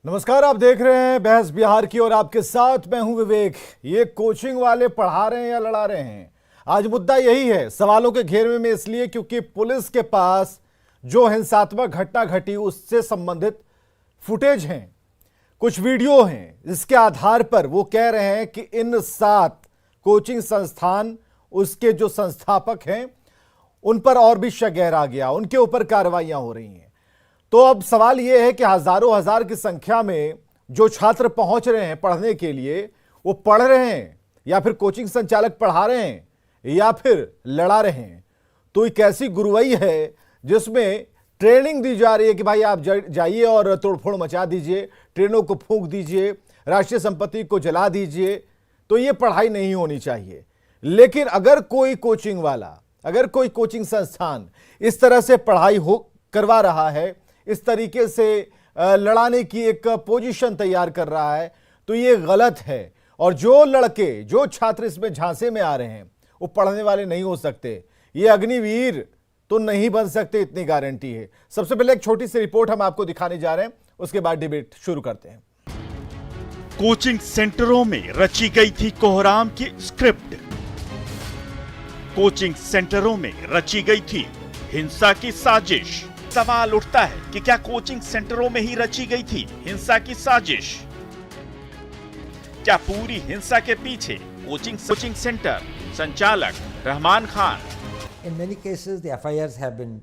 नमस्कार, आप देख रहे हैं बहस बिहार की और आपके साथ मैं हूं विवेक। ये कोचिंग वाले पढ़ा रहे हैं या लड़ा रहे हैं, आज मुद्दा यही है सवालों के घेरे में, इसलिए क्योंकि पुलिस के पास जो हिंसात्मक घटना घटी उससे संबंधित फुटेज हैं, कुछ वीडियो हैं, जिसके आधार पर वो कह रहे हैं कि इन 7 कोचिंग संस्थान उसके जो संस्थापक हैं उन पर और भी शक गहरा गया, उनके ऊपर कार्रवाइयां हो रही हैं। तो अब सवाल यह है कि हजारों हजार की संख्या में जो छात्र पहुंच रहे हैं पढ़ने के लिए, वो पढ़ रहे हैं या फिर कोचिंग संचालक पढ़ा रहे हैं या फिर लड़ा रहे हैं। तो एक ऐसी गुरुवई है जिसमें ट्रेनिंग दी जा रही है कि भाई आप जाइए और तोड़फोड़ मचा दीजिए, ट्रेनों को फूंक दीजिए, राष्ट्रीय संपत्ति को जला दीजिए। तो ये पढ़ाई नहीं होनी चाहिए। लेकिन अगर कोई कोचिंग वाला, अगर कोई कोचिंग संस्थान इस तरह से पढ़ाई करवा रहा है, इस तरीके से लड़ाने की एक पोजीशन तैयार कर रहा है, तो ये गलत है। और जो लड़के, जो छात्र इसमें झांसे में आ रहे हैं वो पढ़ने वाले नहीं हो सकते, ये अग्निवीर तो नहीं बन सकते, इतनी गारंटी है। सबसे पहले एक छोटी सी रिपोर्ट हम आपको दिखाने जा रहे हैं, उसके बाद डिबेट शुरू करते हैं। कोचिंग सेंटरों में रची गई थी कोहराम की स्क्रिप्ट। कोचिंग सेंटरों में रची गई थी हिंसा की साजिश। सवाल उठता है कि क्या कोचिंग सेंटरों में ही रची गई थी हिंसा की साजिश? क्या पूरी हिंसा के पीछे कोचिंग सेंटर संचालक Rahman Khan? In many cases, the FIRs have been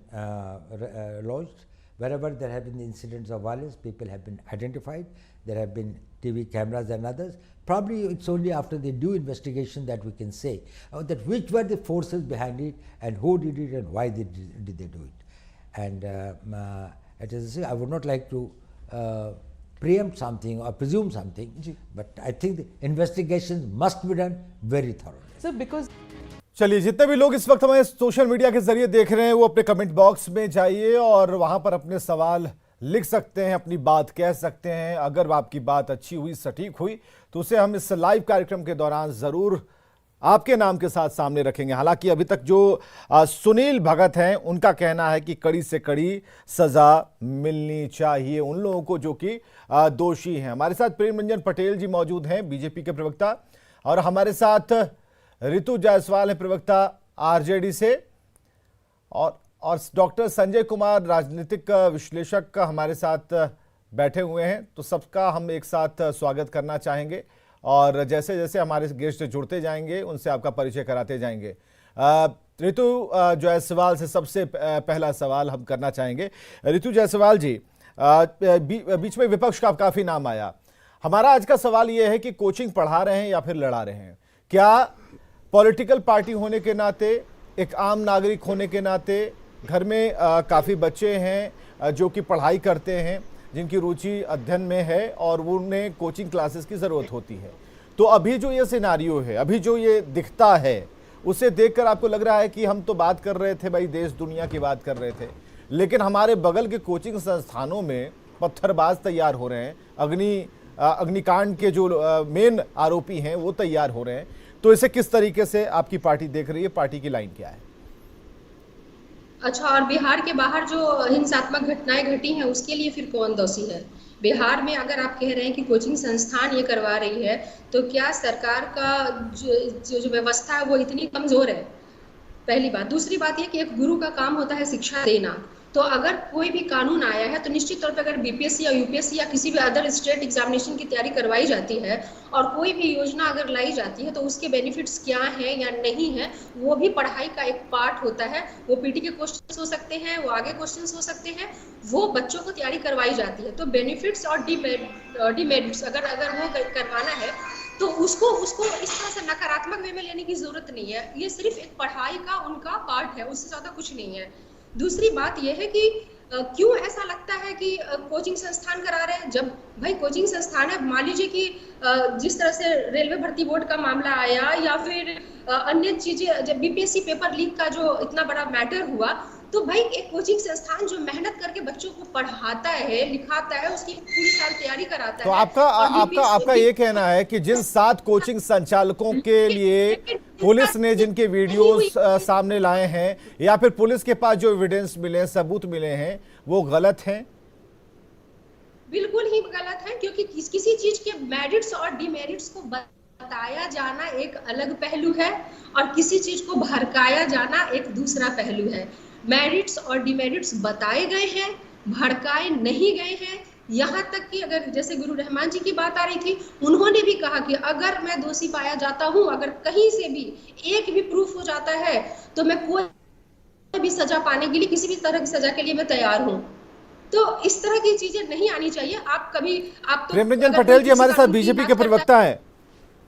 lodged. Wherever there have been incidents of violence, people have been identified. There have been TV cameras and others. Probably it's only after the due investigation that we can say that which were the forces behind it and who did it and why did they do it. And I would not like to preempt something or presume something, but I think the investigations must be done very thoroughly. Sir, because चलिए, जितने भी लोग इस वक्त हमें social media के जरिए देख रहे हैं वो अपने कमेंट बॉक्स में जाइए और वहां पर अपने सवाल लिख सकते हैं, अपनी बात कह सकते हैं। अगर आपकी बात अच्छी हुई, सटीक हुई, तो उसे हम इस लाइव कार्यक्रम के दौरान जरूर आपके नाम के साथ सामने रखेंगे। हालांकि अभी तक जो सुनील भगत हैं उनका कहना है कि कड़ी से कड़ी सजा मिलनी चाहिए उन लोगों को जो कि दोषी हैं। हमारे साथ प्रेम रंजन पटेल जी मौजूद हैं, बीजेपी के प्रवक्ता, और हमारे साथ ऋतु जायसवाल है, प्रवक्ता आरजेडी से, और डॉक्टर संजय कुमार राजनीतिक विश्लेषक हमारे साथ बैठे हुए हैं। तो सबका हम एक साथ स्वागत करना चाहेंगे और जैसे जैसे हमारे गेस्ट जुड़ते जाएंगे उनसे आपका परिचय कराते जाएंगे। ऋतु जायसवाल से सबसे पहला सवाल हम करना चाहेंगे। ऋतु जायसवाल जी, बीच में विपक्ष का काफी नाम आया। हमारा आज का सवाल यह है कि कोचिंग पढ़ा रहे हैं या फिर लड़ा रहे हैं? क्या पॉलिटिकल पार्टी होने के नाते, एक आम नागरिक होने के नाते, घर में काफ़ी बच्चे हैं जो कि पढ़ाई करते हैं, जिनकी रुचि अध्ययन में है और उन्हें कोचिंग क्लासेस की ज़रूरत होती है, तो अभी जो ये सिनारियो है, अभी जो ये दिखता है, उसे देखकर आपको लग रहा है कि हम तो बात कर रहे थे भाई, देश दुनिया की बात कर रहे थे, लेकिन हमारे बगल के कोचिंग संस्थानों में पत्थरबाज तैयार हो रहे हैं, अग्निकांड के जो मेन आरोपी हैं वो तैयार हो रहे हैं। तो इसे किस तरीके से आपकी पार्टी देख रही है? पार्टी की लाइन क्या है? अच्छा, और बिहार के बाहर जो हिंसात्मक घटनाएं घटी हैं उसके लिए फिर कौन दोषी है? बिहार में अगर आप कह रहे हैं कि कोचिंग संस्थान ये करवा रही है, तो क्या सरकार का जो व्यवस्था है वो इतनी कमजोर है? पहली बात। दूसरी बात ये कि एक गुरु का काम होता है शिक्षा देना। तो अगर कोई भी कानून आया है तो निश्चित तौर पर अगर बीपीएससी या यूपीएससी या किसी भी अदर स्टेट एग्जामिनेशन की तैयारी करवाई जाती है और कोई भी योजना अगर लाई जाती है तो उसके बेनिफिट्स क्या हैं या नहीं है, वो भी पढ़ाई का एक पार्ट होता है। वो पीटी के क्वेश्चंस हो सकते हैं, वो आगे क्वेश्चंस हो सकते हैं, वो बच्चों को तैयारी करवाई जाती है। तो बेनिफिट्स और डिमेरिट्स अगर वो करवाना है तो उसको इस तरह से नकारात्मक वे में लेने की जरूरत नहीं है। ये सिर्फ एक पढ़ाई का उनका पार्ट है, उससे ज्यादा कुछ नहीं है। दूसरी बात यह है कि क्यों ऐसा लगता है कि कोचिंग संस्थान करा रहे हैं? जब भाई कोचिंग संस्थान है, मान लीजिए कि जिस तरह से रेलवे भर्ती बोर्ड का मामला आया या फिर अन्य चीजें, जब बीपीएससी पेपर लीक का जो इतना बड़ा मैटर हुआ, तो भाई एक कोचिंग संस्थान जो मेहनत करके बच्चों को पढ़ाता है, लिखाता है, उसकी पूरी साल तैयारी कराता तो है। आपका ये कहना है कि जिन 7 कोचिंग संचालकों के लिए पुलिस ने जिनके वीडियोस सामने लाए हैं या फिर पुलिस के पास जो एविडेंस मिले, सबूत मिले हैं, वो गलत हैं? बिल्कुल ही गलत है, क्योंकि किसी चीज के मेरिट्स और डिमेरिट्स को बताया जाना एक अलग पहलू है और किसी चीज को भड़काया जाना एक दूसरा पहलू है। मेरिट्स और डिमेरिट्स बताए गए हैं, भड़काए नहीं गए हैं। यहाँ तक कि अगर जैसे गुरु रहमान जी की बात आ रही थी, उन्होंने भी कहा कि अगर मैं दोषी पाया जाता हूँ, अगर कहीं से भी एक भी प्रूफ हो जाता है, तो मैं कोई भी सजा पाने के लिए, किसी भी तरह की सजा के लिए मैं तैयार हूँ। तो इस तरह की चीजें नहीं आनी चाहिए। आप तो प्रेमरंजन पटेल जी हमारे साथ बीजेपी के प्रवक्ता हैं।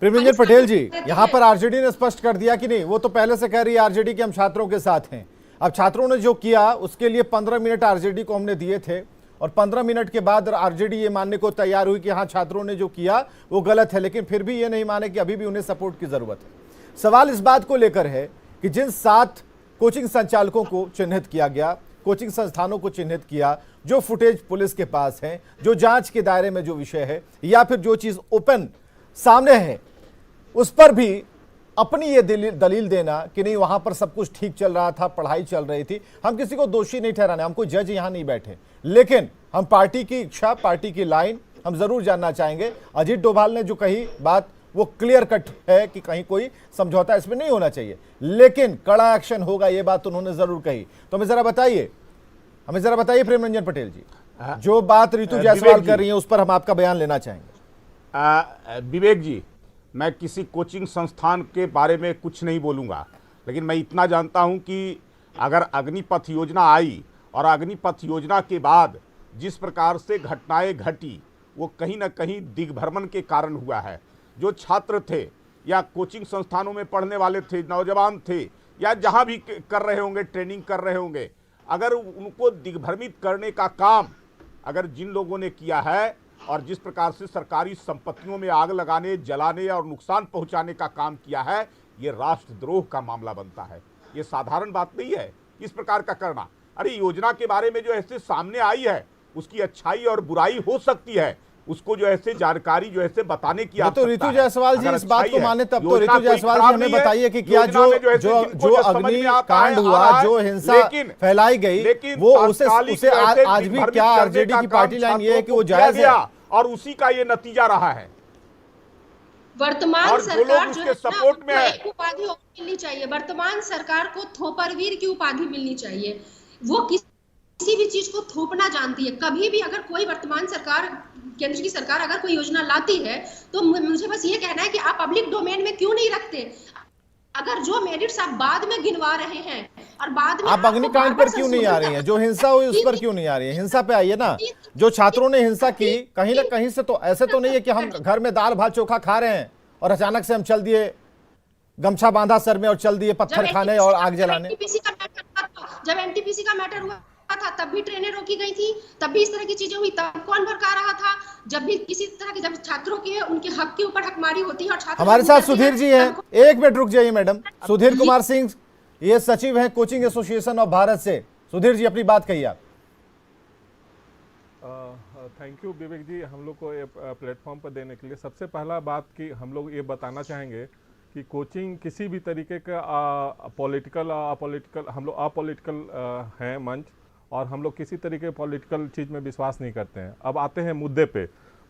प्रेमरंजन पटेल जी, यहाँ पर आरजेडी ने स्पष्ट कर दिया कि नहीं, वो तो पहले से कह रही है आरजेडी कि हम छात्रों के साथ हैं। अब छात्रों ने जो किया उसके लिए 15 मिनट आरजेडी को हमने दिए थे और 15 मिनट के बाद आरजेडी ये मानने को तैयार हुई कि हाँ छात्रों ने जो किया वो गलत है, लेकिन फिर भी ये नहीं माने कि अभी भी उन्हें सपोर्ट की जरूरत है। सवाल इस बात को लेकर है कि जिन 7 कोचिंग संचालकों को चिन्हित किया गया, कोचिंग संस्थानों को चिन्हित किया, जो फुटेज पुलिस के पास है, जो जांच के दायरे में जो विषय है या फिर जो चीज ओपन सामने है, उस पर भी अपनी ये दलील देना कि नहीं वहां पर सब कुछ ठीक चल रहा था, पढ़ाई चल रही थी। हम किसी को दोषी नहीं ठहराने, हम कोई जज यहां नहीं बैठे, लेकिन हम पार्टी की इच्छा, पार्टी की लाइन हम जरूर जानना चाहेंगे। अजीत डोभाल ने जो कही बात वो क्लियर कट है कि कहीं कोई समझौता इसमें नहीं होना चाहिए, लेकिन कड़ा एक्शन होगा, ये बात उन्होंने जरूर कही। तो हमें जरा बताइए प्रेमरंजन पटेल जी, जो बात ऋतु जायसवाल कर रही है उस पर हम आपका बयान लेना चाहेंगे। विवेक जी, मैं किसी कोचिंग संस्थान के बारे में कुछ नहीं बोलूँगा, लेकिन मैं इतना जानता हूँ कि अगर अग्निपथ योजना आई और अग्निपथ योजना के बाद जिस प्रकार से घटनाएं घटी वो कहीं ना कहीं दिग्भ्रमण के कारण हुआ है। जो छात्र थे या कोचिंग संस्थानों में पढ़ने वाले थे, नौजवान थे या जहाँ भी कर रहे होंगे, ट्रेनिंग कर रहे होंगे, अगर उनको दिग्भ्रमित करने का काम अगर जिन लोगों ने किया है और जिस प्रकार से सरकारी संपत्तियों में आग लगाने, जलाने और नुकसान पहुंचाने का काम किया है, ये राष्ट्रद्रोह का मामला बनता है। ये साधारण बात नहीं है इस प्रकार का करना। अरे योजना के बारे में जो ऐसे सामने आई है उसकी अच्छाई और बुराई हो सकती है, उसको जो ऐसे जानकारी जो ऐसे बताने की तो ऋतु जायसवाल जी इस बात को माने तब तो ऋतु जायसवाल जी हमें बताइए कि क्या जो अग्निकांड हुआ, जो हिंसा फैलाई गई, वो उसे आज भी क्या आरजेडी की पार्टी लाइन ये है कि वो जायज है और उसी का ये नतीजा रहा है। वर्तमान सरकार जो सपोर्ट में एक उपाधि मिलनी चाहिए, वर्तमान सरकार को थोपरवीर की उपाधि मिलनी चाहिए। वो किसी भी चीज को थोपना जानती है। कभी भी अगर कोई वर्तमान सरकार, केंद्र की सरकार अगर कोई योजना लाती है तो मुझे बस ये कहना है कि आप पब्लिक डोमेन में क्यों नहीं रखते। अगर जो मेरिट्स आप बाद में गिनवा रहे हैं और बाद में आप अग्निकांड पर क्यों नहीं आ रही हैं, जो हिंसा हुई उस पर क्यों नहीं आ रही है? हिंसा पे आइए ना। जो छात्रों ने हिंसा की, कहीं ना कहीं से तो ऐसे तो नहीं है कि हम घर में दाल भात चोखा खा रहे हैं और अचानक से हम चल दिए, गमछा बांधा सर में और चल दिए पत्थर खाने और आग जलाने। जब एनटीपीसी का मैटर हुआ था तब भी ट्रेनें रोकी गई थी, तब भी इस तरह की चीजें हुई, तब कौन भड़का रहा था? जब भी किसी तरह के, जब छात्रों के उनके हक के ऊपर हकमारी होती है और छात्र हमारे साथ सुधीर जी हैं, एक मिनट रुक जाइए मैडम। सुधीर कुमार सिंह, ये सचिव हैं कोचिंग एसोसिएशन ऑफ भारत से। सुधीर जी अपनी बात कहिए आप। थैंक यू विवेक जी, हम लोग को ये प्लेटफॉर्म पर देने के लिए। सबसे पहला बात कि हम लोग ये बताना चाहेंगे कि कोचिंग किसी भी तरीके का पॉलिटिकल हम लोग अपॉलिटिकल हैं मंच, और हम लोग किसी तरीके पॉलिटिकल चीज़ में विश्वास नहीं करते हैं। अब आते हैं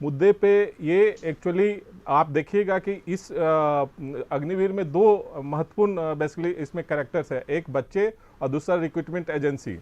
मुद्दे पे ये एक्चुअली आप देखिएगा कि इस अग्निवीर में 2 महत्वपूर्ण बेसिकली इसमें कैरेक्टर्स है, एक बच्चे और दूसरा रिक्रूटमेंट एजेंसी।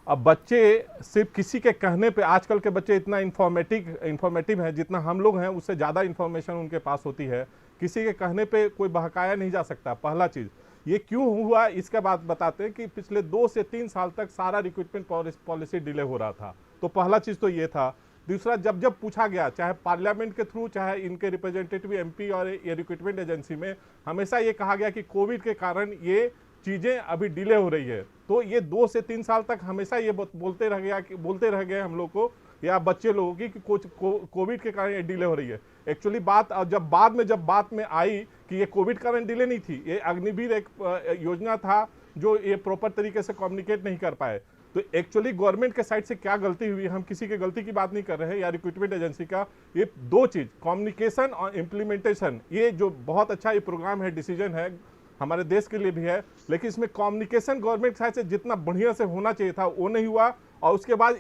अब बच्चे सिर्फ किसी के कहने पे, आजकल के बच्चे इतना इंफॉर्मेटिव हैं, जितना हम लोग हैं उससे ज़्यादा इंफॉर्मेशन उनके पास होती है। किसी के कहने पे कोई बहकाया नहीं जा सकता। पहला चीज़ ये क्यों हुआ इसका बात बताते हैं कि पिछले 2 से 3 साल तक सारा रिक्रूटमेंट पॉलिसी डिले हो रहा था। तो पहला चीज़ तो ये था। दूसरा, जब पूछा गया, चाहे पार्लियामेंट के थ्रू, चाहे इनके रिप्रेजेंटेटिव एमपी और ये रिक्रूटमेंट एजेंसी में, हमेशा ये कहा गया कि कोविड के कारण ये चीज़ें अभी डिले हो रही है। तो ये 2 से 3 साल तक हमेशा ये बोलते रह गए हम लोग को या बच्चे लोगों की कि कोविड के कारण ये डिले हो रही है। एक्चुअली बात जब बात में आई कि ये कोविड कारण डिले नहीं थी, ये अग्निवीर एक योजना था जो ये प्रॉपर तरीके से कम्युनिकेट नहीं कर पाए। तो एक्चुअली गवर्नमेंट के साइड से क्या गलती हुई, हम किसी की गलती की बात नहीं कर रहे हैं या रिक्रूटमेंट एजेंसी का। ये 2 चीज़, कम्युनिकेशन और इम्प्लीमेंटेशन, ये जो बहुत अच्छा ये प्रोग्राम है, डिसीजन है, हमारे देश के लिए भी है, लेकिन इसमें कम्युनिकेशन गवर्नमेंट साइड से जितना बढ़िया से होना चाहिए था वो नहीं हुआ। और उसके बाद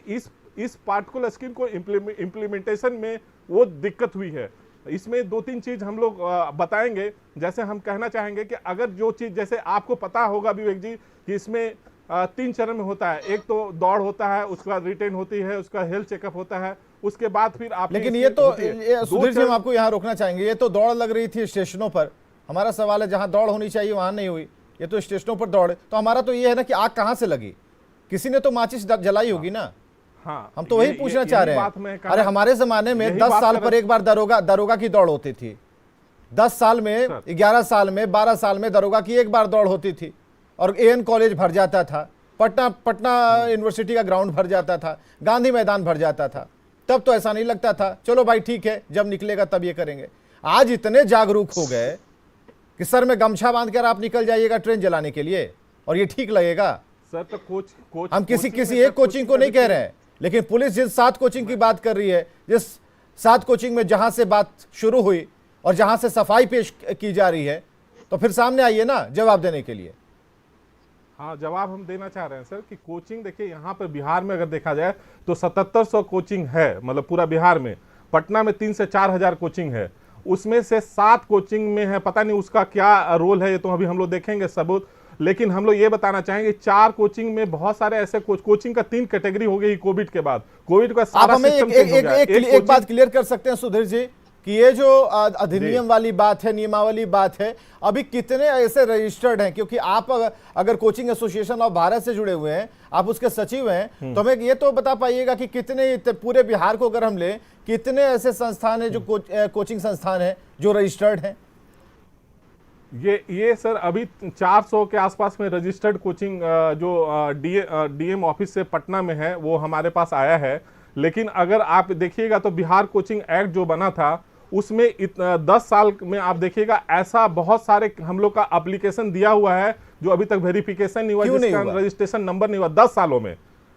इस पार्टिकुलर स्कीम को इम्प्लीमेंटेशन में वो दिक्कत हुई है। इसमें 2-3 चीज हम लोग बताएंगे। जैसे हम कहना चाहेंगे कि अगर जो चीज, जैसे आपको पता होगा विवेक जी कि इसमें 3 चरण में होता है। एक तो दौड़ होता है, उसके बाद रिटेन होती है, उसका हेल्थ चेकअप होता है, उसके बाद फिर आप, लेकिन ये तो सुधीर जी हम आपको यहाँ रोकना चाहेंगे। ये तो दौड़ लग रही थी स्टेशनों पर। हमारा सवाल है जहां दौड़ होनी चाहिए वहां नहीं हुई, ये तो स्टेशनों पर दौड़। तो हमारा तो ये है ना कि आग कहां से लगी, किसी ने तो माचिस जलाई होगी ना। हाँ, हम तो वही पूछना चाह रहे हैं। अरे हमारे जमाने में 10 साल पर एक बार दरोगा की दौड़ होती थी। 10 साल में, 11 साल में, 12 साल में दरोगा की एक बार दौड़ होती थी और एएन कॉलेज भर जाता था, पटना यूनिवर्सिटी का ग्राउंड भर जाता था, गांधी मैदान भर जाता था। तब तो ऐसा नहीं लगता था, चलो भाई ठीक है जब निकलेगा तब ये करेंगे। आज इतने जागरूक हो गए कि सर में गमछा बांधकर आप निकल जाइएगा ट्रेन जलाने के लिए और ये ठीक लगेगा। सर तो कोच हम किसी एक कोचिंग को नहीं कह रहे हैं, लेकिन पुलिस जिस 7 कोचिंग की बात कर रही है, जिस 7 कोचिंग में जहां से बात शुरू हुई और जहां से सफाई पेश की जा रही है, तो फिर सामने आइए ना जवाब देने के लिए। हाँ, जवाब हम देना चाह रहे हैं सर कि कोचिंग देखिए यहाँ पर बिहार में अगर देखा जाए तो 7700 कोचिंग है, मतलब पूरा बिहार में। पटना में 3 से 4 हजार कोचिंग है, उसमें से 7 कोचिंग में है, पता नहीं उसका क्या रोल है, ये तो अभी हम लोग देखेंगे सबूत। लेकिन हम लोग ये बताना चाहेंगे 4 कोचिंग में बहुत सारे ऐसे कोचिंग का 3 कैटेगरी हो गई कोविड के बाद। कोविड का सारा आप हमें सिस्टम चेंज हो गया। एक बात क्लियर कर सकते हैं सुधीर जी कि ये जो अधिनियम वाली बात है, नियमावली बात है, अभी कितने ऐसे रजिस्टर्ड हैं? क्योंकि आप अगर कोचिंग एसोसिएशन ऑफ भारत से जुड़े हुए हैं, आप उसके सचिव हैं, तो हमें ये तो बता पाइएगा कि कितने, पूरे बिहार को अगर हम लें, कितने ऐसे संस्थान हैं जो कोचिंग संस्थान हैं जो रजिस्टर्ड हैं? ये सर अभी 400 के आसपास में रजिस्टर्ड कोचिंग जो डीएम ऑफिस से पटना में है वो हमारे पास आया है। लेकिन अगर आप देखिएगा तो बिहार कोचिंग एक्ट जो बना था उसमें 10 साल में आप देखिएगा ऐसा बहुत सारे हम लोग का एप्लीकेशन दिया हुआ है जो अभी तक वेरिफिकेशन नहीं हुआ, जिसका रजिस्ट्रेशन नंबर नहीं हुआ 10 सालों में।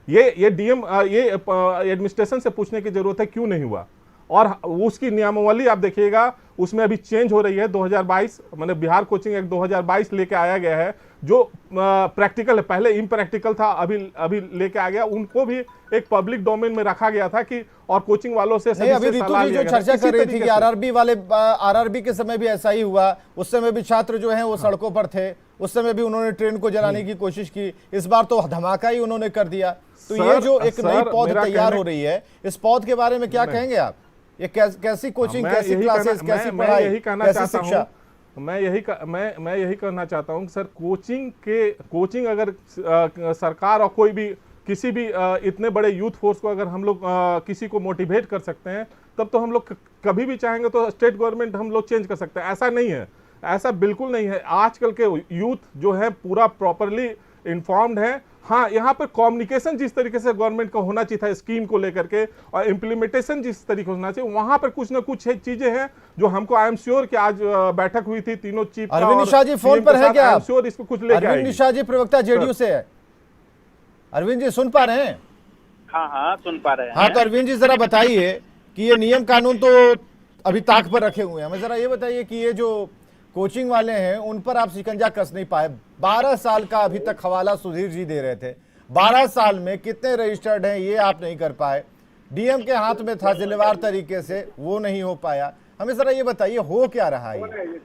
ये डीएम ये एडमिनिस्ट्रेशन से पूछने की जरूरत है क्यों नहीं हुआ। और उसकी नियमावली आप देखिएगा उसमें अभी चेंज हो रही है 2022, मतलब बिहार कोचिंग एक्ट 2022 लेके आया गया है जो प्रैक्टिकल है, पहले इम्प्रैक्टिकल था, अभी लेके आ गया। उनको भी एक पब्लिक डोमेन में रखा गया था कि और कोचिंग वालों से नहीं, अभी ऋतु जी जो चर्चा कर रही थी कि आरआरबी के समय भी ऐसा ही हुआ, उस समय भी छात्र जो हैं वो सड़कों पर थे, उस समय भी उन्होंने ट्रेन को जलाने की कोशिश की, इस बार तो धमाका ही उन्होंने कर दिया। तो ये जो एक नई पौध तैयार हो रही है, इस पौध के बारे में क्या कहेंगे आप? ये कैसी कोचिंग, कैसी क्लासेस, कैसी पढ़ाई, कैसी शिक्षा? मैं यही कहना चाहता हूं कि सर कोचिंग अगर सरकार और कोई भी किसी भी इतने बड़े यूथ फोर्स को अगर हम लोग किसी को मोटिवेट कर सकते हैं तब तो हम लोग कभी भी चाहेंगे तो स्टेट गवर्नमेंट हम लोग चेंज कर सकते हैं। ऐसा नहीं है, ऐसा बिल्कुल नहीं है। आजकल के यूथ जो है पूरा प्रॉपरली इन्फॉर्म्ड है। हाँ, यहाँ पर कम्युनिकेशन जिस तरीके से गवर्नमेंट का होना चाहिए था स्कीम को लेकर के और इम्प्लीमेंटेशन जिस तरीके से होना चाहिए, वहां पर कुछ ना कुछ चीजें हैं जो हमको, आई एम श्योर कि आज बैठक हुई थी तीनों चीफ। अरविंद निशा जी फोन पर है क्या? आई एम श्योर इसको कुछ लेके आएंगे। अरविंद निशा जी प्रवक्ता जेडीयू से है। अरविंद जी सुन पा रहे हैं? हाँ सुन पा रहे हैं। हाँ, तो अरविंद जी जरा बताइए कि ये नियम कानून तो अभी ताक पर रखे हुए हैं, हमें जरा ये बताइए कि ये जो कोचिंग वाले हैं उन पर आप शिकंजा कस नहीं पाए। 12 साल का अभी तक हवाला सुधीर जी दे रहे थे, 12 साल में कितने रजिस्टर्ड हैं ये आप नहीं कर पाए। डीएम के हाथ में था जिलेवार तरीके से, वो नहीं हो पाया। हमें जरा ये बताइए हो क्या रहा है?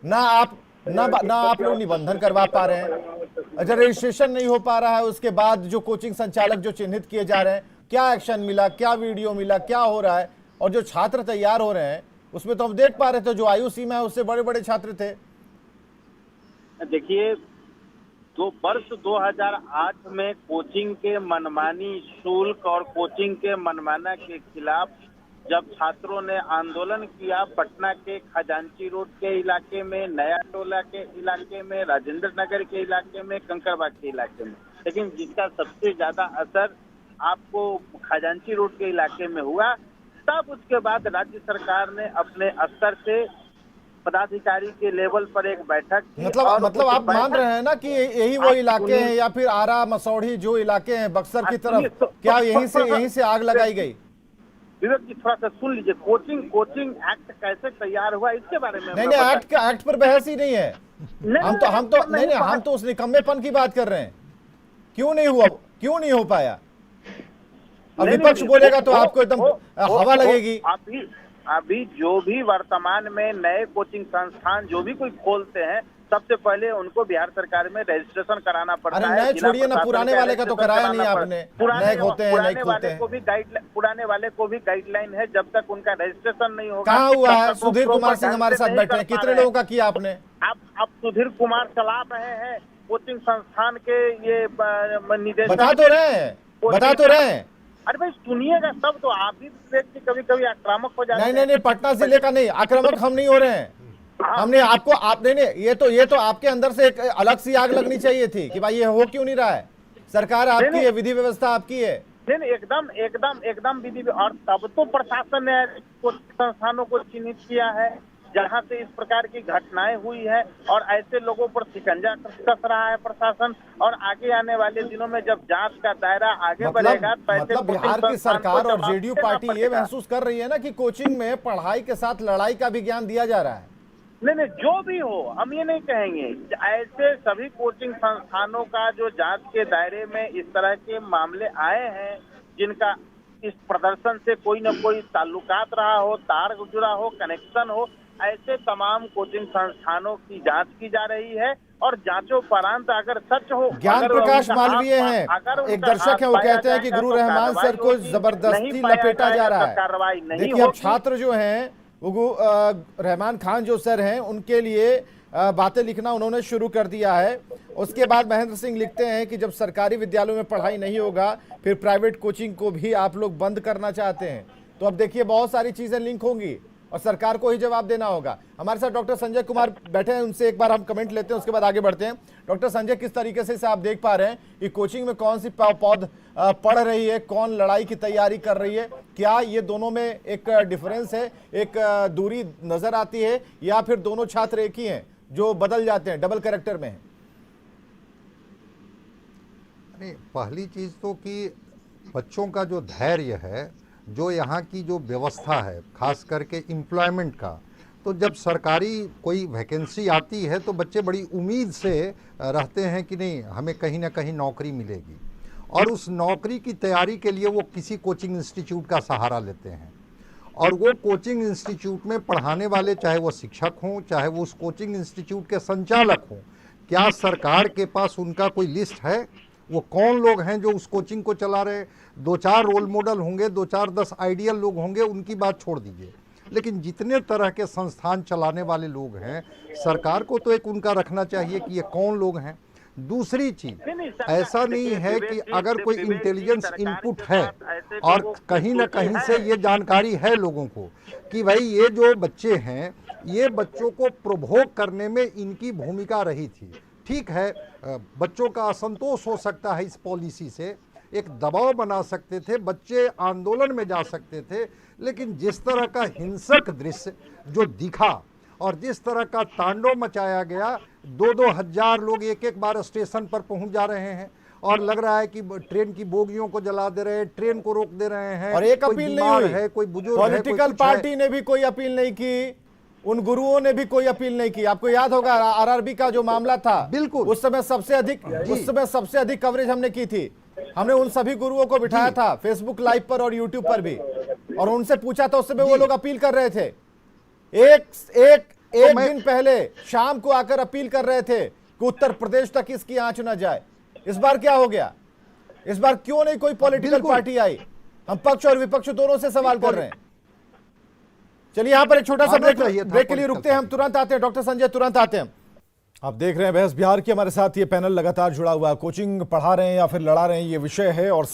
ना आप लोग निबंधन करवा पा रहे हैं, अच्छा रजिस्ट्रेशन नहीं हो पा रहा है, उसके बाद जो कोचिंग संचालक जो चिन्हित किए जा रहे हैं, क्या एक्शन मिला, क्या वीडियो मिला, क्या हो रहा है? और जो छात्र तैयार हो रहे हैं उसमें तो हम देख पा रहे थे जो आयु सीमा है उससे बड़े बड़े छात्र थे। देखिए, तो वर्ष 2008 में कोचिंग के मनमानी शुल्क और कोचिंग के मनमाना के खिलाफ जब छात्रों ने आंदोलन किया, पटना के खजांची रोड के इलाके में, नया टोला के इलाके में, राजेंद्र नगर के इलाके में, कंकड़बाग के इलाके में, लेकिन जिसका सबसे ज्यादा असर आपको खजांची रोड के इलाके में हुआ, तब उसके बाद राज्य सरकार ने अपने स्तर से पदाधिकारी के लेवल पर एक बैठक की। मतलब आप मान रहे हैं ना कि यही वो इलाके हैं या फिर आरा मसौढ़ी जो इलाके हैं बक्सर की तरफ, क्या यहीं से आग लगाई गई? विवेक जी थोड़ा सा सुन लीजिए, कोचिंग एक्ट कैसे तैयार हुआ इसके बारे में। नहीं, एक्ट पर बहस ही नहीं है। हम तो उस निकम्मेपन की बात कर रहे हैं। क्यों नहीं हुआ, क्यों नहीं हो पाया? अब नहीं, विपक्ष नहीं, बोलेगा तो वो- आपको एकदम वो- हवा वो- लगेगी। अभी जो भी वर्तमान में नए कोचिंग संस्थान जो भी कोई खोलते हैं, सबसे पहले उनको बिहार सरकार में रजिस्ट्रेशन कराना पड़ता अरे है। नए जिला छोड़िए ना, प्रशासन पुराने का वाले का तो रजिस्ट्रेशन कराया नहीं कराना आपने। पड़ता है। नए होते हैं, नए खोलते हैं। पुराने वाले को भी गाइडलाइन है, जब तक उनका रजिस्ट्रेशन नहीं होगा। कहाँ हुआ तब है? तक वो सुधीर proper कुमार सिंह ढंग हमारे से साथ नहीं बैठे हैं, कर पा कितने रहे हैं। लोगों का किया आपने? अब सुधीर कुमार चला रहे हैं कोचिंग संस्थान के ये निदेशक। बता तो रहे हैं। अरे भाई सुनिएगा, सब तो आप भी व्यक्ति कभी कभी आक्रामक हो जाते हैं। नहीं, पटना जिले का नहीं, आक्रामक हम नहीं हो रहे हैं। हमने आपको आपने नहीं, ये तो आपके अंदर से एक अलग सी आग लगनी चाहिए थी कि भाई ये हो क्यों नहीं रहा है। सरकार आपकी है, विधि व्यवस्था आपकी है। नहीं, एकदम विधि। और तब तो प्रशासन ने कुछ संस्थानों को चिन्हित किया है जहां से इस प्रकार की घटनाएं हुई है, और ऐसे लोगों पर शिकंजा कस रहा है प्रशासन। और आगे आने वाले दिनों में जब जांच का दायरा आगे बढ़ेगा, तो ऐसे मतलब कोचिंग बिहार की संस्थान को सरकार और जवाब जेडीयू देना पार्टी ये पड़ेगा। महसूस कर रही है ना कि कोचिंग में पढ़ाई के साथ लड़ाई का भी ज्ञान दिया जा रहा है। नहीं, जो भी हो, हम ये नहीं कहेंगे। ऐसे सभी कोचिंग संस्थानों का जो जांच के दायरे में इस तरह के मामले आए हैं, जिनका इस प्रदर्शन से कोई न कोई ताल्लुकात रहा हो, तार जुड़ा हो, कनेक्शन हो, ऐसे तमाम कोचिंग संस्थानों की जांच की जा रही है। और जांचोपरांत अगर सच हो, ज्ञान अगर प्रकाश उनका मालवीय हाथ- हैं, अगर उनका एक दर्शक हाथ है, वो पाया कहते हैं कि जाएगा गुरु तो रहमान कार्रवाई सर को होगी, जबरदस्ती नहीं पाया लपेटा जा जाएगा रहा तो कार्रवाई है। नहीं देखिए अब होगी। छात्र जो हैं वो रहमान खान जो सर हैं, उनके लिए बातें लिखना उन्होंने शुरू कर दिया है। उसके बाद महेंद्र सिंह लिखते हैं कि जब सरकारी विद्यालयों में पढ़ाई नहीं होगा, फिर प्राइवेट कोचिंग को भी आप लोग बंद करना चाहते हैं। तो अब देखिए बहुत सारी चीजें लिंक होंगी और सरकार को ही जवाब देना होगा। हमारे साथ डॉक्टर संजय कुमार बैठे हैं, उनसे एक बार हम कमेंट लेते हैं, उसके बाद आगे बढ़ते हैं। डॉक्टर संजय, किस तरीके से आप देख पा रहे हैं कि कोचिंग में कौन सी पौध पढ़ रही है, कौन लड़ाई की तैयारी कर रही है? क्या ये दोनों में एक डिफरेंस है, एक दूरी नजर आती है, या फिर दोनों छात्र एक ही हैं जो बदल जाते हैं, डबल कैरेक्टर में हैं? नहीं, पहली चीज़ तो कि बच्चों का जो धैर्य है, जो यहाँ की जो व्यवस्था है, खास करके एम्प्लॉयमेंट का, तो जब सरकारी कोई वैकेंसी आती है तो बच्चे बड़ी उम्मीद से रहते हैं कि नहीं हमें कहीं ना कहीं नौकरी मिलेगी, और उस नौकरी की तैयारी के लिए वो किसी कोचिंग इंस्टीट्यूट का सहारा लेते हैं। और वो कोचिंग इंस्टीट्यूट में पढ़ाने वाले, चाहे वो शिक्षक हों, चाहे वो उस कोचिंग इंस्टीट्यूट के संचालक हों, क्या सरकार के पास उनका कोई लिस्ट है? वो कौन लोग हैं जो उस कोचिंग को चला रहे हैं? 2-4 रोल मॉडल होंगे, 2-4-10 आइडियल लोग होंगे, उनकी बात छोड़ दीजिए। लेकिन जितने तरह के संस्थान चलाने वाले लोग हैं, सरकार को तो एक उनका रखना चाहिए कि ये कौन लोग हैं। दूसरी चीज, ऐसा नहीं है कि अगर कोई इंटेलिजेंस इनपुट है और कहीं ना कहीं से ये जानकारी है लोगों को कि भाई ये जो बच्चे हैं, ये बच्चों को प्रोवोक करने में इनकी भूमिका रही थी। ठीक है, बच्चों का असंतोष हो सकता है इस पॉलिसी से, एक दबाव बना सकते थे, बच्चे आंदोलन में जा सकते थे, लेकिन जिस तरह का हिंसक दृश्य जो दिखा और जिस तरह का तांडव मचाया गया, 2-2 हजार लोग एक बार स्टेशन पर पहुंच जा रहे हैं और लग रहा है कि ट्रेन की बोगियों को जला दे रहे हैं, ट्रेन को रोक दे रहे हैं, और एक कोई अपील नहीं बीमार हुई है, कोई बुजुर्ग है, पॉलिटिकल पार्टी ने भी कोई अपील नहीं की, उन गुरुओं ने भी कोई अपील नहीं की। आपको याद होगा आरआरबी का जो मामला था, बिल्कुल उस समय सबसे अधिक कवरेज हमने की थी। हमने उन सभी गुरुओं को बिठाया था फेसबुक लाइव पर और यूट्यूब पर भी, और उनसे पूछा था, उस समय वो लोग अपील कर रहे थे। एक दिन पहले शाम को आकर अपील कर रहे थे कि उत्तर प्रदेश तक इसकी आंच न जाए। इस बार क्या हो गया? इस बार क्यों नहीं कोई पॉलिटिकल पार्टी आई? हम पक्ष और विपक्ष दोनों से सवाल कर रहे हैं। चलिए यहां पर एक छोटा सा ब्रेक के लिए रुकते हैं, हम तुरंत आते हैं। डॉक्टर संजय तुरंत आते हैं। आप देख रहे हैं बहस बिहार की, हमारे साथ ये पैनल लगातार जुड़ा हुआ है। कोचिंग पढ़ा रहे हैं या फिर लड़ा रहे हैं, ये विषय है, और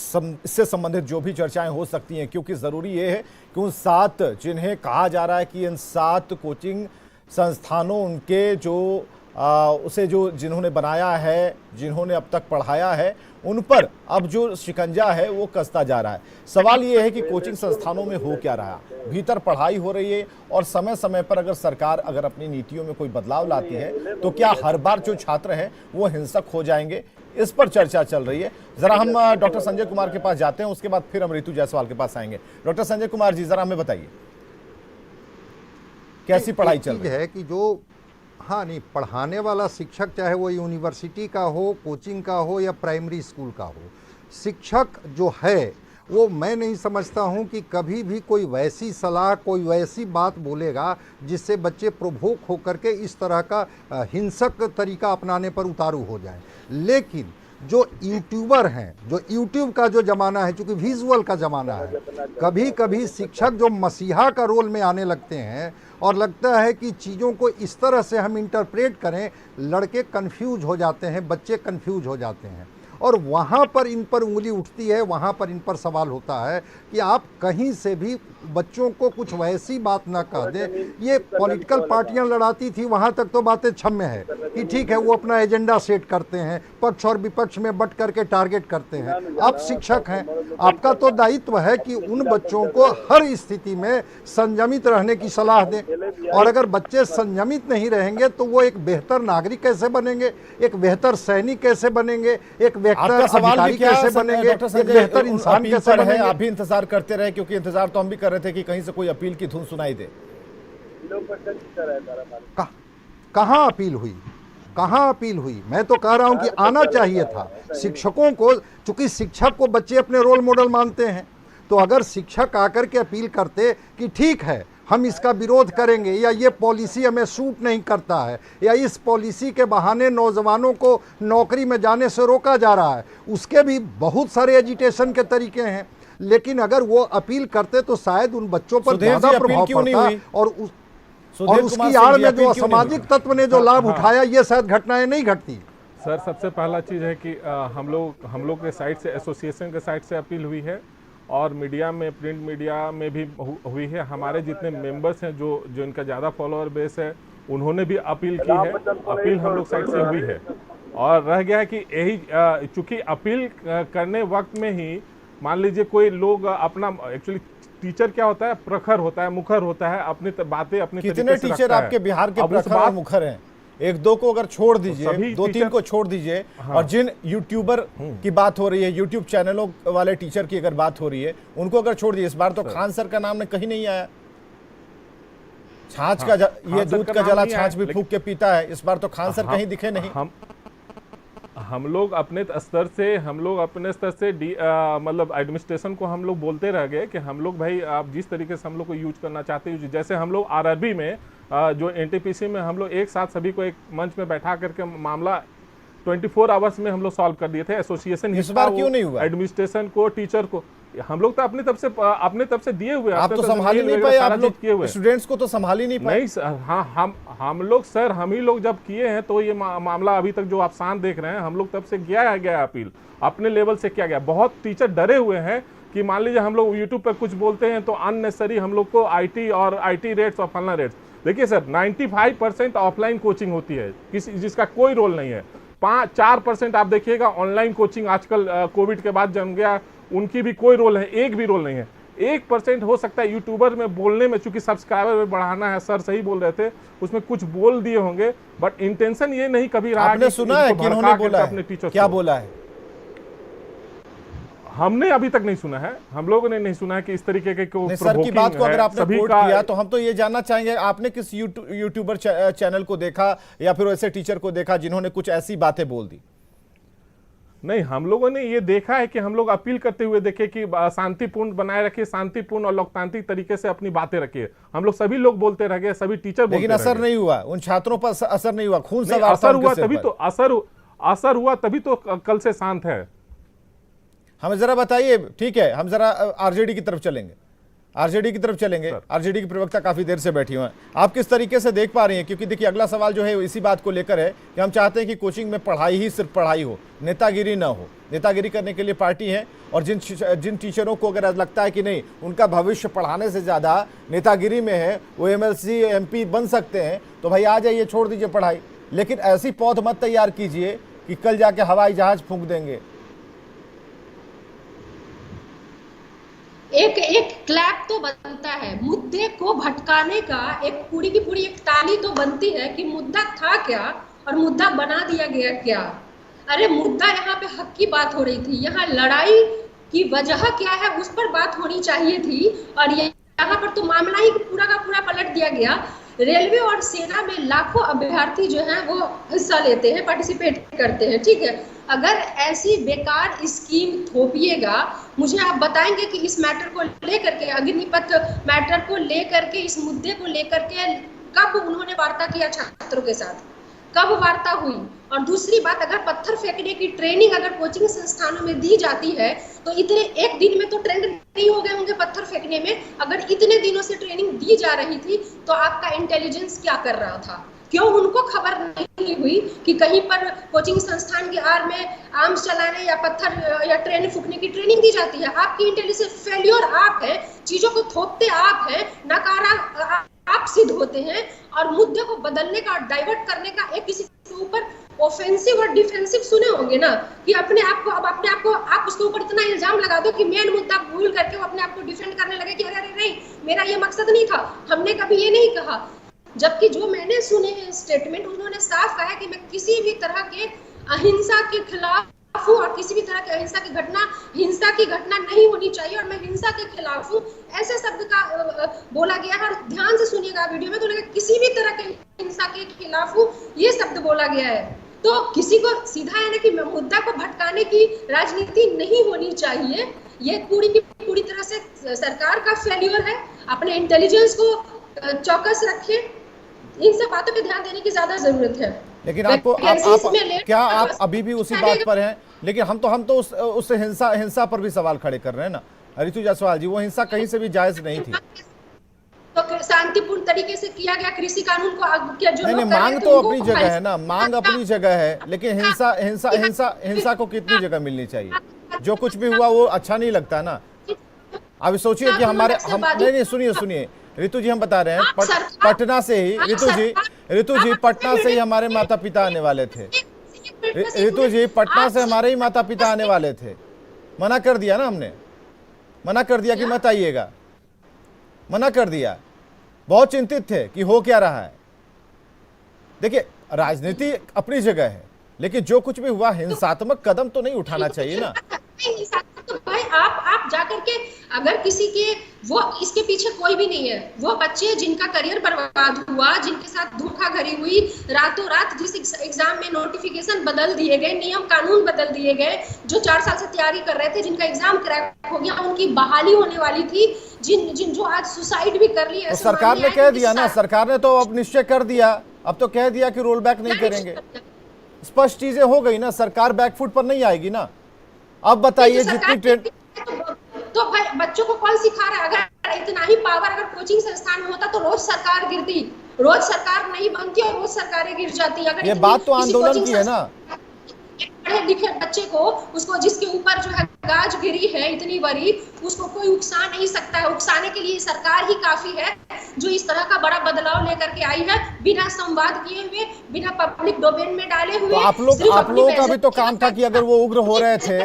इससे संबंधित जो भी चर्चाएं हो सकती हैं, क्योंकि जरूरी ये है कि उन 7 जिन्हें कहा जा रहा है कि इन 7 कोचिंग संस्थानों, उनके जो जिन्होंने बनाया है, जिन्होंने अब तक पढ़ाया है, उन पर अब जो शिकंजा है वो कसता जा रहा है। सवाल ये है कि कोचिंग संस्थानों में हो क्या रहा है? भीतर पढ़ाई हो रही है, और समय समय पर अगर सरकार अपनी नीतियों में कोई बदलाव लाती है तो क्या हर बार जो छात्र हैं वो हिंसक हो जाएंगे? इस पर चर्चा चल रही है। जरा हम डॉक्टर संजय कुमार के पास जाते हैं, उसके बाद फिर हम रितु जायसवाल के पास आएंगे। डॉक्टर संजय कुमार जी, जरा हमें बताइए कैसी पढ़ाई चल रही है? कि जो नहीं, पढ़ाने वाला शिक्षक, चाहे वो यूनिवर्सिटी का हो, कोचिंग का हो या प्राइमरी स्कूल का हो, शिक्षक जो है वो मैं नहीं समझता हूँ कि कभी भी कोई वैसी सलाह, कोई वैसी बात बोलेगा जिससे बच्चे प्रोवोक होकर के इस तरह का हिंसक तरीका अपनाने पर उतारू हो जाए। लेकिन जो यूट्यूबर हैं, जो यूट्यूब का जो ज़माना है, चूँकि विजुअल का ज़माना है, कभी कभी शिक्षक जो मसीहा का रोल में आने लगते हैं और लगता है कि चीज़ों को इस तरह से हम इंटरप्रेट करें, लड़के कंफ्यूज हो जाते हैं, बच्चे कंफ्यूज हो जाते हैं और वहाँ पर इन पर उंगली उठती है, वहाँ पर इन पर सवाल होता है कि आप कहीं से भी बच्चों को कुछ वैसी बात ना कह दें। ये पॉलिटिकल पार्टियां लड़ाती थी, वहाँ तक तो बातें क्षम्य है कि ठीक है, वो अपना एजेंडा सेट करते हैं, पक्ष और विपक्ष में बट करके टारगेट करते हैं। आप शिक्षक हैं, आपका तो दायित्व है कि उन बच्चों को हर स्थिति में संयमित रहने की सलाह दें और अगर बच्चे संयमित नहीं रहेंगे तो वो एक बेहतर नागरिक कैसे बनेंगे, एक बेहतर सैनिक कैसे बनेंगे, एक बेहतर अधिकारी कैसे बनेंगे, एक बेहतर इंसान कैसे बनेंगे। आप भी इंतजार करते रहे, क्योंकि इंतजार तो हम भी कर रहे थे कि कहीं से कोई अपील की धुन सुनाई दे। कहां अपील हुई, कहां अपील हुई? मैं तो कह रहा हूं कि आना चाहिए था शिक्षकों को, चूंकि शिक्षक को बच्चे अपने रोल मॉडल मानते हैं, तो अगर शिक्षक आकर के अपील करते कि ठीक है हम इसका विरोध करेंगे या ये पॉलिसी हमें सूट नहीं करता है या इस पॉलिसी के बहाने नौजवानों को नौकरी में जाने से रोका जा रहा है, उसके भी बहुत सारे एजिटेशन के तरीके हैं। लेकिन अगर वो अपील करते तो शायद उन बच्चों पर ज़्यादा प्रभाव पड़ता और उसकी आड़ में जो सामाजिक तत्व ने जो लाभ उठाया, ये शायद घटनाएं नहीं घटती। सर, सबसे पहला चीज़ है कि हम लोग के साइड से, एसोसिएशन के साइड से अपील हुई है और मीडिया में, प्रिंट मीडिया में भी हुई है। हमारे जितने मेंबर्स हैं जो इनका ज़्यादा फॉलोअर बेस है, उन्होंने भी अपील की है। अपील हम लोग साइड से हुई है और रह गया है कि यही, चूँकि अपील करने वक्त में ही मान लीजिए कोई लोग अपना, एक्चुअली टीचर क्या होता है, प्रखर होता है, मुखर होता है, अपनी बातें अपने कितने टीचर आपके बिहार के प्रखर और मुखर हैं? एक दो को अगर छोड़ दीजिए, दो तीन को छोड़ दीजिए, हाँ। और जिन यूट्यूबर की बात हो रही है, यूट्यूब चैनलों वाले टीचर की अगर बात हो रही है, उनको अगर छोड़ दिए, इस बार तो खान सर का नाम कहीं नहीं आया। छाछ का ये दूध का जला छाछ भी फूंक के पीता है, इस बार तो खान सर कहीं दिखे नहीं। हम लोग अपने स्तर से मतलब एडमिनिस्ट्रेशन को हम लोग बोलते रह गए कि हम लोग भाई आप जिस तरीके से हम लोग को यूज करना चाहते हैं, जैसे हम लोग आरआरबी में जो एनटीपीसी में हम लोग एक साथ सभी को एक मंच में बैठा करके मामला 24 आवर्स में हम लोग सॉल्व कर दिए थे। एसोसिएशन इस बार क्यों नहीं हुआ? एडमिनिस्ट्रेशन को, टीचर को हम लोग तो अपने तरफ से दिए हुए, आप तो संभाल ही नहीं पाए, आप लोग किए हुए स्टूडेंट्स को तो संभाल ही नहीं पाए। नहीं सर, हाँ, हम लोग सर, हम ही लोग जब किए हैं तो ये मामला अभी तक जो आप शांत देख रहे हैं, हम लोग तब से गया अपील अपने लेवल से किया गया। बहुत टीचर डरे हुए हैं कि मान लीजिए हम लोग यूट्यूब पर कुछ बोलते हैं तो अननेसेसरी हम लोग को आईटी रेट्स और फलना रेट्स। देखिए सर, 95% ऑफलाइन कोचिंग होती है, जिसका कोई रोल नहीं है। 4% आप देखिएगा ऑनलाइन कोचिंग आजकल कोविड के बाद जम गया, उनकी भी कोई रोल है, एक भी रोल नहीं है। 1% हो सकता है यूट्यूबर में बोलने में, चूंकि सब्सक्राइबर में बढ़ाना है, सर सही बोल रहे थे, उसमें कुछ बोल दिए होंगे, बट इंटेंशन ये नहीं कभी रहा। आपने सुना है कि इन्होंने बोला अपने टीचर क्या बोला है? हमने अभी तक नहीं सुना है, हम लोगों ने नहीं सुना है कि इस तरीके के सर की बात को अगर आपने कोट किया तो हम तो ये जानना चाहेंगे, आपने किस यूट्यूबर चैनल को देखा या फिर ऐसे टीचर को देखा जिन्होंने कुछ ऐसी बातें बोल दी? नहीं, हम लोगों ने ये देखा है कि हम लोग अपील करते हुए देखे कि शांतिपूर्ण बनाए रखिए, शांतिपूर्ण और लोकतांत्रिक तरीके से अपनी बातें रखिए। हम लोग सभी लोग बोलते रह गए, सभी टीचर बोलते रह गए, लेकिन असर नहीं हुआ, उन छात्रों पर असर नहीं हुआ। खून से असर हुआ तभी तो, असर हुआ तभी तो कल से शांत है। हमें जरा बताइए, ठीक है, हम जरा आरजेडी की तरफ चलेंगे, आरजेडी की प्रवक्ता काफी देर से बैठी हुई हैं, आप किस तरीके से देख पा रही हैं? क्योंकि देखिए अगला सवाल जो है इसी बात को लेकर है कि हम चाहते हैं कि कोचिंग में पढ़ाई ही सिर्फ पढ़ाई हो, नेतागिरी ना हो। नेतागिरी करने के लिए पार्टी है और जिन टीचरों को अगर लगता है कि नहीं उनका भविष्य पढ़ाने से ज्यादा नेतागिरी में है, वो MLC MP बन सकते हैं, तो भाई आ जाइए, छोड़ दीजिए पढ़ाई। लेकिन ऐसी पौध मत तैयार कीजिए कि कल जाके हवाई जहाज फूंक देंगे। एक क्लैप तो बनता है, मुद्दे को भटकाने का एक पूरी की पूरी एक ताली तो बनती है कि मुद्दा था क्या और मुद्दा बना दिया गया क्या। अरे मुद्दा यहाँ पे हक की बात हो रही थी, यहाँ लड़ाई की वजह क्या है उस पर बात होनी चाहिए थी, और यहाँ पर तो मामला ही पूरा का पूरा पलट दिया गया। रेलवे और सेना में लाखों अभ्यर्थी जो हैं वो हिस्सा लेते हैं, पार्टिसिपेट करते हैं, ठीक है, अगर ऐसी बेकार स्कीम थोपिएगा, मुझे आप बताएंगे कि इस मैटर को लेकर के, अग्निपथ मैटर को लेकर के, इस मुद्दे को लेकर के कब उन्होंने वार्ता किया छात्रों के साथ, कब वार्ता हुई? और दूसरी बात, अगर पत्थर फेंकने की ट्रेनिंग अगर कोचिंग संस्थानों में दी जाती है तो इतने एक दिन में तो ट्रेंड नहीं हो गए होंगे पत्थर फेंकने में। अगर इतने दिनों से ट्रेनिंग दी जा रही थी तो आपका इंटेलिजेंस क्या कर रहा था? क्यों उनको खबर नहीं हुई कि कहीं पर कोचिंग संस्थान के आर में आर्म्स चलाने या पत्थर या ट्रेन फूकने की ट्रेनिंग दी जाती है? आपकी इंटेलिजेंस फेल्योर आप है, चीजों को थोपते आप है, नकारा आप सिद्ध होते हैं, और मुद्दे को बदलने का, डाइवर्ट करने का, एक किसी के ऊपर ऑफेंसिव और डिफेंसिव सुने होंगे ना कि अपने आप को आप उसके ऊपर इतना इल्जाम लगा दो कि मेन मुद्दा भूल करके वो अपने आप को डिफेंड करने लगे कि अरे नहीं, मेरा ये मकसद नहीं था, हमने कभी ये नहीं कहा। जबकि जो मैंने सुने हैं स्टेटमेंट, उन्होंने साफ कहा है कि मैं किसी भी तरह के अहिंसा के खिलाफ हूँ और किसी भी तरह की हिंसा की घटना नहीं होनी चाहिए और मैं हिंसा के खिलाफ हूँ, ऐसे शब्द का बोला गया है। और ध्यान से सुनिएगा वीडियो में, तो किसी भी तरह के हिंसा के खिलाफ हूँ ये शब्द बोला गया है। तो किसी को सीधा है ना कि मुद्दा को भटकाने की राजनीति नहीं होनी चाहिए। ये पूरी की पूरी तरह से सरकार का फेल्योर है। अपने इंटेलिजेंस को चौकस रखें, इन सब बातों पे ध्यान देने की ज्यादा जरूरत है। लेकिन आपको क्या आप अभी भी उसी बात पर हैं? लेकिन हम तो उस हिंसा पर भी सवाल खड़े कर रहे हैं ना ऋतु जायसवाल जी। वो हिंसा कहीं से भी जायज नहीं थी। तो शांतिपूर्ण तरीके से किया गया कृषि कानून को जो नहीं, मांग तो अपनी जगह है ना, मांग अपनी जगह है, लेकिन हिंसा को कितनी जगह मिलनी चाहिए? जो कुछ भी हुआ वो अच्छा नहीं लगता ना। अब सोचिए कि नहीं, सुनिए ऋतु जी, हम बता रहे हैं पटना से ही ऋतु जी पटना से ही हमारे माता पिता आने वाले थे। ऋतु जी पटना से हमारे ही माता पिता आने वाले थे। मना कर दिया ना, हमने मना कर दिया कि मत आइएगा, मना कर दिया। बहुत चिंतित थे कि हो क्या रहा है। देखिए, राजनीति अपनी जगह है, लेकिन जो कुछ भी हुआ हिंसात्मक कदम तो नहीं उठाना चाहिए ना। तो भाई आप जाकर के, अगर किसी के, वो इसके पीछे कोई भी नहीं है, वो बच्चे जिनका करियर बर्बाद हुआ, जिनके साथ धोखाधड़ी हुई, रातों रात जिस एग्जाम में नोटिफिकेशन बदल दिए गए, नियम कानून बदल दिए गए, जो 4 साल से तैयारी कर रहे थे, जिनका एग्जाम क्रैक हो गया, उनकी बहाली होने वाली थी, जिन जो आज सुसाइड भी कर ली है। तो सरकार ने कह दिया ना, सरकार ने तो अब निश्चय कर दिया, अब तो कह दिया कि रोल बैक नहीं करेंगे। स्पष्ट चीजें हो गई ना, सरकार बैकफुट पर नहीं आएगी ना। अब बताइए, जितनी ट्रेन तो भाई बच्चों को कौन सिखा रहा है? अगर इतना ही पावर अगर कोचिंग संस्थान में होता तो रोज सरकार गिरती, रोज सरकार नहीं बनती और रोज सरकारें गिर जाती। अगर ये बात तो आंदोलन की है ना। पढ़े लिखे बच्चे को, उसको जिसके ऊपर जो है गाज गिरी है इतनी बड़ी, उसको कोई उकसा नहीं सकता है। उकसाने के लिए सरकार ही काफी है, जो इस तरह का बड़ा बदलाव लेकर के आई है, बिना संवाद किए हुए, बिना पब्लिक डोमेन में डाले हुए। तो आप लोगों का भी तो काम था कि अगर वो उग्र हो रहे थे,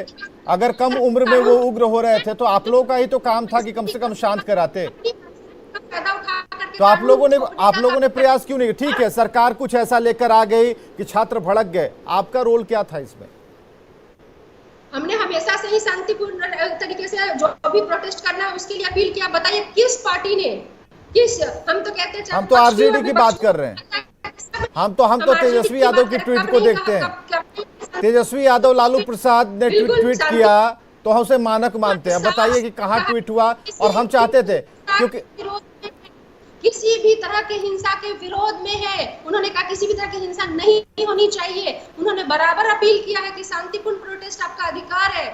अगर कम उम्र में वो उग्र हो रहे थे, तो आप लोगों का ही तो काम था कि कम से कम शांत कराते। तो आप लोगों ने प्रयास क्यों नहीं? ठीक है, सरकार कुछ ऐसा लेकर आ गई कि छात्र भड़क गए, आपका रोल क्या था इसमें? हमने हमेशा से ही शांतिपूर्ण तरीके से जो भी प्रोटेस्ट करना है उसके लिए अपील किया। बताइए किस पार्टी ने, हम तो कहते हैं, हम तो आरजेडी की बात कर रहे हैं। हम तो तेजस्वी यादव की ट्वीट को देखते हैं। तेजस्वी यादव, लालू प्रसाद ने ट्वीट किया तो हम उसे मानक मानते हैं। बताइए कि कहाँ ट्वीट हुआ? और हम चाहते थे, क्योंकि किसी भी तरह के हिंसा के विरोध में है। उन्होंने कहा किसी भी तरह की हिंसा नहीं होनी चाहिए। उन्होंने बराबर अपील किया है कि शांतिपूर्ण प्रोटेस्ट आपका अधिकार है।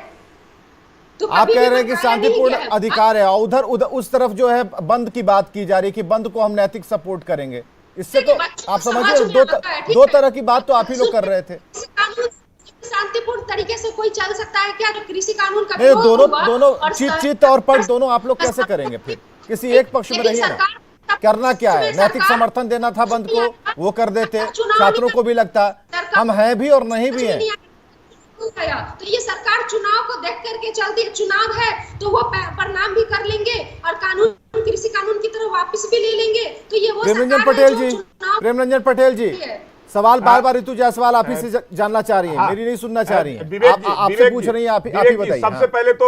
तो आप कह रहे हैं कि शांतिपूर्ण अधिकार है, और उधर उस तरफ जो है बंद की बात की जा रही है कि बंद को हम नैतिक सपोर्ट करेंगे। इससे तो आप समझिए, दो तरह की बात तो आप ही लोग कर रहे थे। शांतिपूर्ण तरीके से कोई चल सकता है क्या? जो कृषि कानून का दोनों चित और पट दोनों आप लोग कैसे करेंगे? फिर किसी एक पक्ष में रहिए ना। करना क्या है? नैतिक समर्थन देना था बंद को, वो कर देते। छात्रों को भी लगता हम हैं भी और नहीं भी हैं। तो ये सरकार चुनाव को देख करके चलती है। चुनाव है तो वो परिणाम भी कर लेंगे और कानून, कृषि कानून की तरफ वापस भी ले लेंगे। तो ये वो प्रेमरंजन पटेल जी सवाल बार ऋतु जायसवाल आप ही से जानना चाह रही है, मेरी नहीं सुनना चाह रही है, आपसे पूछ रही है, आप ही बताइए। सबसे पहले तो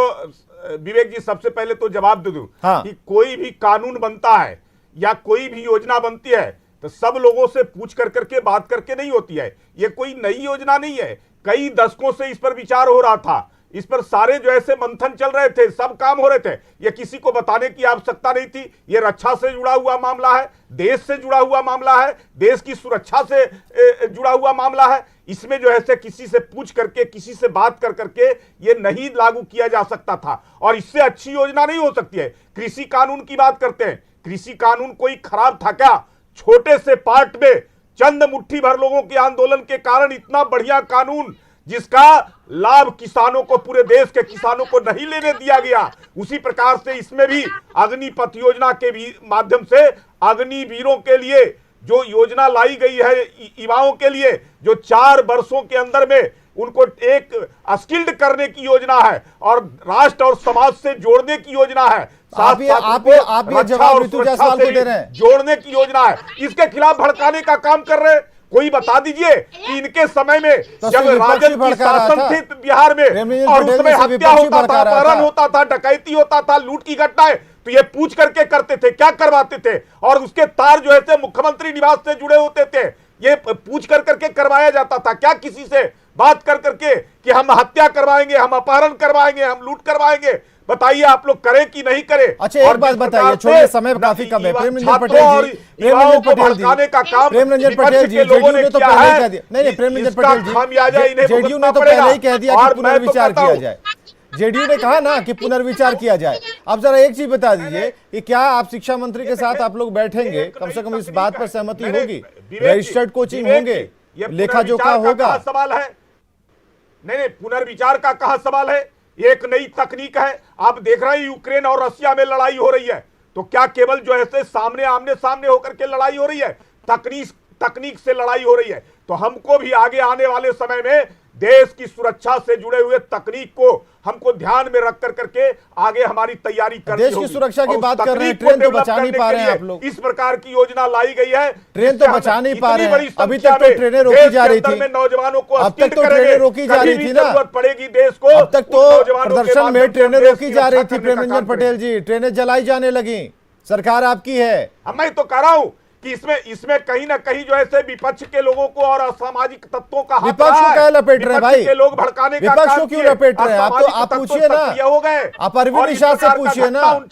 विवेक जी, सबसे पहले तो जवाब दे दूं कि कोई भी कानून बनता है या कोई भी योजना बनती है तो सब लोगों से पूछ कर करके बात करके नहीं होती है। ये कोई नई योजना नहीं है। कई दशकों से इस पर विचार हो रहा था, इस पर सारे जो ऐसे मंथन चल रहे थे, सब काम हो रहे थे। ये किसी को बताने की आवश्यकता नहीं थी। ये रक्षा से जुड़ा हुआ मामला है, देश से जुड़ा हुआ मामला है, देश की सुरक्षा से जुड़ा हुआ मामला है। इसमें जो है किसी से पूछ करके, किसी से बात कर करके ये नहीं लागू किया जा सकता था, और इससे अच्छी योजना नहीं हो सकती है। कृषि कानून की बात करते हैं, कृषि कानून कोई खराब था क्या? छोटे से पार्ट में चंद मुट्ठी भर लोगों के आंदोलन के कारण इतना बढ़िया कानून, जिसका लाभ किसानों को, पूरे देश के किसानों को नहीं लेने दिया गया। उसी प्रकार से इसमें भी अग्निपथ योजना के भी माध्यम से अग्निवीरों के लिए जो योजना लाई गई है, युवाओं के लिए, जो 4 वर्षों के अंदर में उनको एक स्किल्ड करने की योजना है और राष्ट्र और समाज से जोड़ने की योजना है। आप ये जवाब ऋतु जायसवाल को दे रहे हैं, जोड़ने की योजना है। इसके खिलाफ भड़काने का काम कर रहे हैं। कोई बता दीजिए कि इनके समय में तो जब राजद की शासन थी बिहार में और उसमें हत्या होता था, अपहरण होता था, डकैती होता था, लूट की घटनाएं, तो ये पूछ करके करते थे, क्या करवाते थे? और उसके तार जो है मुख्यमंत्री निवास से जुड़े होते थे। ये पूछ कर करके करवाया जाता था क्या? किसी से बात कर करके कि हम हत्या करवाएंगे, हम अपहरण करवाएंगे, हम लूट करवाएंगे? बताइए आप लोग करें कि नहीं करें? अच्छा, एक बात बताइए, छोड़िए, समय काफी कम है। प्रेमरंजन पटेल जी, प्रेमरंजन पटेल जी, जेडीयू ने तो पहले ही कह दिया, नहीं प्रेमरंजन पटेल जी, जेडीयू ने तो पहले ही कह दिया कि पुनर्विचार किया जाए। जेडीयू ने कहा ना कि पुनर्विचार किया जाए। अब जरा एक चीज बता दीजिए कि क्या आप शिक्षा मंत्री के साथ आप लोग बैठेंगे, कम से कम इस बात पर सहमति होगी? रजिस्टर्ड कोचिंग होंगे, लेखा जोखा होगा? सवाल है नहीं, पुनर्विचार का कहां सवाल है? एक नई तकनीक है। आप देख रहे हैं यूक्रेन और रशिया में लड़ाई हो रही है, तो क्या केवल जो है सामने आमने सामने होकर के लड़ाई हो रही है? तकनीक से लड़ाई हो रही है। तो हमको भी आगे आने वाले समय में देश की सुरक्षा से जुड़े हुए तकनीक को हमको ध्यान में रख कर करके आगे हमारी तैयारी करनी होगी। देश की सुरक्षा की बात कर रहे हैं, ट्रेन तो बचा नहीं पा रहे हैं आप लोग। इस प्रकार की योजना लाई गई है, ट्रेन तो बचा नहीं पा रहे हैं। अभी तक तो ट्रेनें रोकी जा रही थी, नौजवानों को अब तक तो ट्रेनें रोकी जा रही थी ना, जरूरत पड़ेगी देश को। अब तक तो प्रदर्शन में ट्रेनें रोकी जा रही थी। प्रेमरंजन पटेल जी, ट्रेनें जलाई जाने लगी, सरकार आपकी है। मैं तो कह रहा हूं कि इसमें कहीं ना कहीं जो है विपक्ष के लोगों को और असामाजिक तत्वों का हाथ विपक्ष को क्या लपेट रहे हैं भाई? के लोग भड़काने का विपक्ष को क्यों लपेट रहे हैं? आप पूछिए ना, हो गए आप अरविंद निषाद से पूछिए ना। उन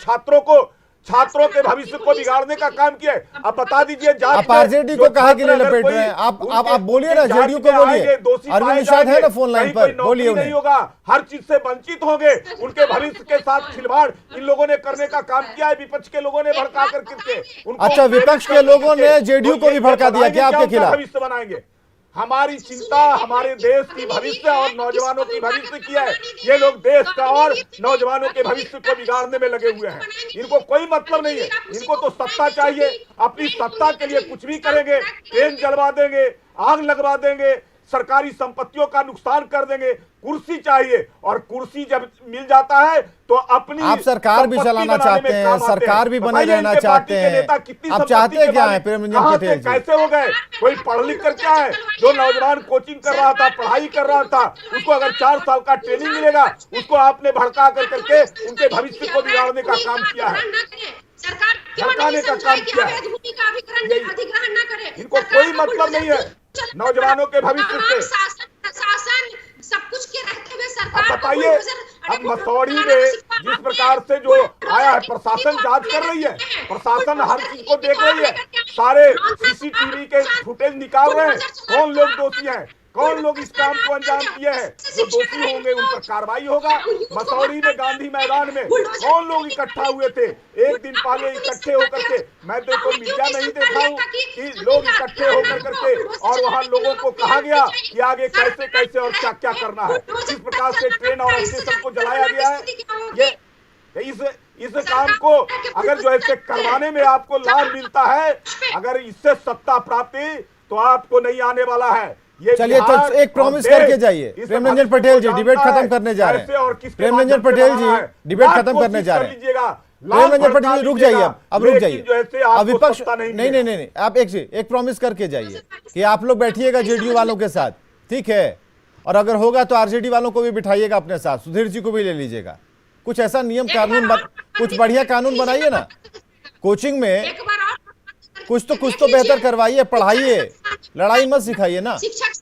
छात्रों के भविष्य को बिगाड़ने का काम किया है। अब बता दीजिए, आप आरजेडी को कहा कि नहीं लपेट रहे हैं? आप बोलिए ना, जेडीयू को बोलिए। अरविंद निषाद है ना फोन लाइन पर, बोलिए उन्हें। नहीं होगा, हर चीज से वंचित होंगे, उनके भविष्य के साथ खिलवाड़ इन लोगों ने करने का काम किया है। विपक्ष के लोगों ने भड़का करके, अच्छा, विपक्ष के लोगों ने जेडीयू को भी भड़का दिया क्या आपके खिलाफ? भविष्य बनाएंगे। हमारी चिंता हमारे देश की भविष्य और नौजवानों की भविष्य की है। ये लोग देश का और नौजवानों के भविष्य को बिगाड़ने में लगे हुए हैं। इनको कोई मतलब नहीं है, इनको तो सत्ता चाहिए। अपनी सत्ता के लिए कुछ भी करेंगे, ट्रेन जलवा देंगे, आग लगवा देंगे, सरकारी संपत्तियों का नुकसान कर देंगे। कुर्सी चाहिए, और कुर्सी जब मिल जाता है तो अपनी आप सरकार भी चलाना चाहते हैं, सरकार भी बने रहना चाहते हैं। आप चाहते क्या है प्रेमरंजन पटेल जी? कैसे हो गए? कोई पढ़ लिख कर क्या है? जो नौजवान कोचिंग कर रहा था, पढ़ाई कर रहा था, उसको अगर 4 साल का ट्रेनिंग मिलेगा, उसको आपने भड़का कर करके उनके भविष्य को बिगाड़ने का काम किया है, भड़काने का काम किया है। इनको कोई मतलब नहीं है नौजवानों के भविष्य से। सब कुछ के रहते हुए सरकार अब बताइए, अब मसौड़ी में जिस प्रकार से जो आया है, प्रशासन जांच कर रही है, प्रशासन हर चीज को देख रही है, सारे सीसीटीवी के फुटेज निकाल रहे हैं। कौन लोग दोषी हैं, कौन लोग इस काम को अंजाम दिए हैं? जो दोषी होंगे उन पर कार्रवाई होगा। मसौड़ी में गांधी मैदान में कौन लोग इकट्ठा हुए थे? एक दिन पहले इकट्ठे होकर के, मैं तो मीडिया में ही देखा हूँ कि लोग इकट्ठे होकर करके, और वहां लोगों को कहा गया कि आगे कैसे कैसे और क्या क्या करना है। इस प्रकार से ट्रेन और स्टेशन को जलाया गया है। ये इस काम को अगर जो है करवाने में आपको लाभ मिलता है, अगर इससे सत्ता प्राप्ति तो आपको नहीं आने वाला है। चलिए, तो एक प्रॉमिस करके जाइए। प्रेमरंजन पटेल जी डिबेट खत्म करने जा रहे हैं। प्रेमरंजन पटेल जी डिबेट खत्म करने जा रहे हैं। प्रेमरंजन पटेल जी रुक जाइए, अब रुक जाइए। अब विपक्ष नहीं, आप एक प्रॉमिस करके जाइए कि आप लोग बैठिएगा जेडीयू वालों के साथ, ठीक है? और अगर होगा तो आरजेडी वालों को भी बिठाइएगा अपने साथ, सुधीर जी को भी ले लीजिएगा। कुछ ऐसा नियम कानून कुछ बढ़िया कानून बनाइए ना। कोचिंग में कुछ तो बेहतर करवाइए, पढ़ाइए, लड़ाई मत सिखाइए ना। शिक्षक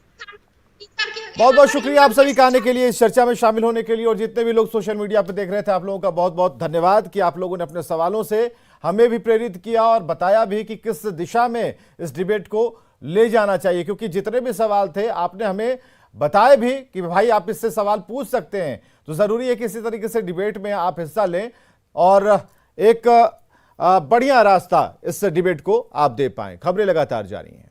बहुत बहुत शुक्रिया आप सभी का आने के लिए, इस चर्चा में शामिल होने के लिए, और जितने भी लोग सोशल मीडिया पर देख रहे थे आप लोगों का बहुत बहुत धन्यवाद कि आप लोगों ने अपने सवालों से हमें भी प्रेरित किया और बताया भी कि किस दिशा में इस डिबेट को ले जाना चाहिए। क्योंकि जितने भी सवाल थे आपने हमें बताए भी कि भाई आप इससे सवाल पूछ सकते हैं, तो जरूरी है कि इसी तरीके से डिबेट में आप हिस्सा लें और एक बढ़िया रास्ता इस डिबेट को आप दे पाएं। खबरें लगातार जारी हैं।